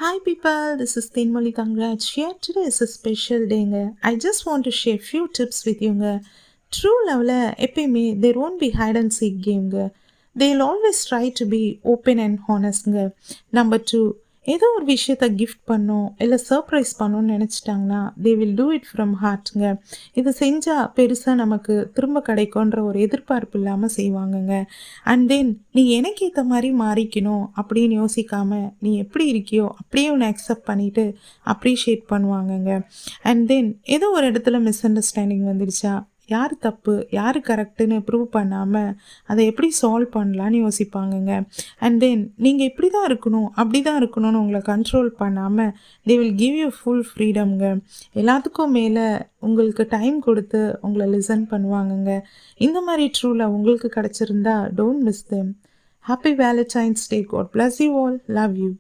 Hi people, this is Thinmoli Congrats here. Today is a special day. I just want to share few tips with you. True love எப்பயுமே there won't be hide and seek game. They'll always try to be open and honest. Number 2, ஏதோ ஒரு விஷயத்த gift பண்ணோம் இல்லை surprise பண்ணோன்னு நினச்சிட்டாங்கன்னா they will do it from ஹார்ட்ங்க. இது செஞ்சால் பெருசாக நமக்கு திரும்ப கிடைக்கும்ன்ற ஒரு எதிர்பார்ப்பு இல்லாமல் செய்வாங்கங்க. அண்ட் தென் நீ எனக்கு ஏற்ற மாதிரி மாறிக்கணும் அப்படின்னு யோசிக்காம நீ எப்படி இருக்கியோ அப்படியே ஒன்று அக்செப்ட் பண்ணிட்டு அப்ரிஷியேட் பண்ணுவாங்கங்க. அண்ட் தென் ஏதோ ஒரு இடத்துல மிஸ் அண்டர்ஸ்டாண்டிங் வந்துடுச்சா யார் தப்பு யார் கரெக்டுன்னு ப்ரூவ் பண்ணாமல் அதை எப்படி சால்வ் பண்ணலான்னு யோசிப்பாங்கங்க. அண்ட் தென் நீங்கள் இப்படி தான் இருக்கணும் அப்படி தான் இருக்கணும்னு உங்களை கண்ட்ரோல் பண்ணாமல் they will give you full ஃப்ரீடம்ங்க. எல்லாத்துக்கும் மேலே உங்களுக்கு டைம் கொடுத்து உங்களை லிசன் பண்ணுவாங்கங்க. இந்த மாதிரி ட்ரூவில் உங்களுக்கு கிடச்சிருந்தா don't miss them. Happy Valentine's day. God bless you all. Love you.